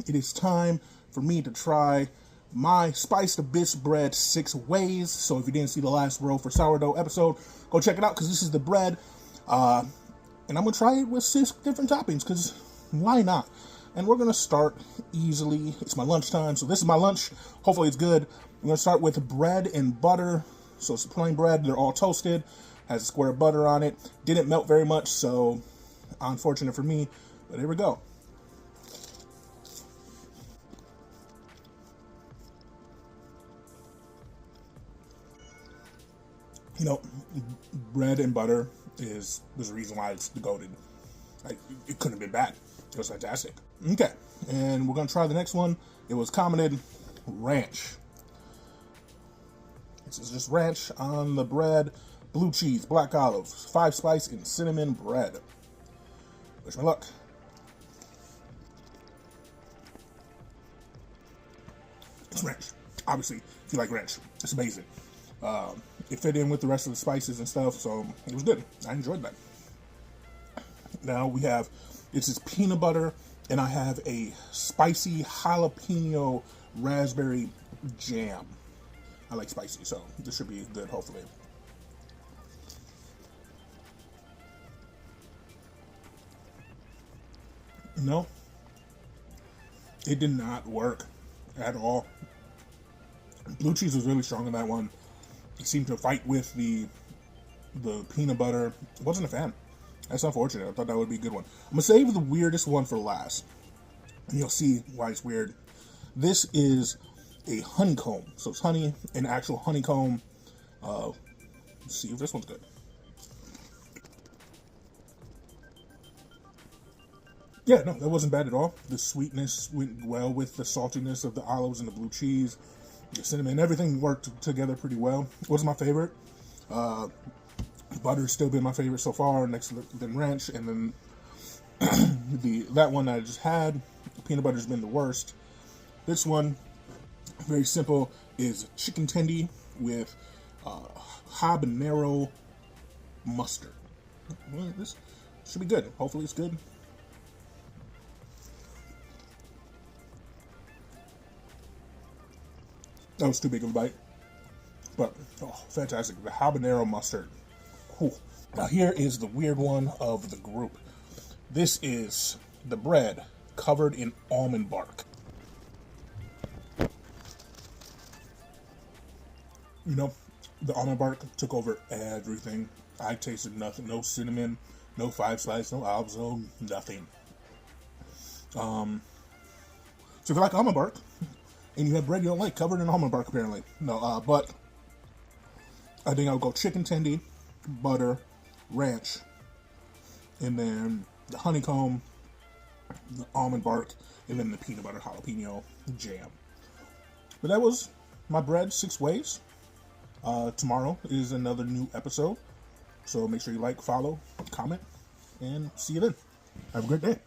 it is time for me to try my spiced abyss bread 6 ways. So if you didn't see the last Roll For Sourdough episode, go check it out, because this is the bread. And I'm going to try it with 6 different toppings, because why not? And we're going to start easily. It's my lunchtime, so this is my lunch. Hopefully it's good. I'm going to start with bread and butter. So it's plain bread. They're all toasted. Has a square of butter on it. Didn't melt very much, so unfortunate for me. But here we go. You know, bread and butter is the reason why it's goated. Like, it couldn't have been bad. It was fantastic. Okay, and we're gonna try the next one. It was commented ranch. This is just ranch on the bread, blue cheese, black olives, 5 spice, and cinnamon bread. Wish me luck. It's ranch. Obviously, if you like ranch, it's amazing. It fit in with the rest of the spices and stuff, so it was good. I enjoyed that. Now we have, this is peanut butter, and I have a spicy jalapeno raspberry jam. I like spicy, so this should be good, hopefully. No, it did not work at all. Blue cheese was really strong in that one. It seemed to fight with the peanut butter. I wasn't a fan. That's unfortunate. I thought that would be a good one. I'm going to save the weirdest one for last. And you'll see why it's weird. This is a honeycomb. So it's honey, an actual honeycomb. Let's see if this one's good. Yeah, no, that wasn't bad at all. The sweetness went well with the saltiness of the olives and the blue cheese. The cinnamon, everything worked together pretty well. It was my favorite. Butter's still been my favorite so far, next to the ranch, and then that one I just had, peanut butter's been the worst. This one, very simple, is chicken tendy with habanero mustard. Well, this should be good. Hopefully it's good. That was too big of a bite, but oh, fantastic. The habanero mustard. Whew. Now here is the weird one of the group. This is the bread covered in almond bark. You know, the almond bark took over everything. I tasted nothing. No cinnamon, no 5 spice, no olives, no nothing. So if you like almond bark, and you have bread you don't like covered in almond bark, apparently. No, but I think I'll go chicken tendy, butter, ranch, and then the honeycomb, the almond bark, and then the peanut butter jalapeno jam. But that was my bread 6 ways. Tomorrow is another new episode. So make sure you like, follow, comment, and see you then. Have a great day.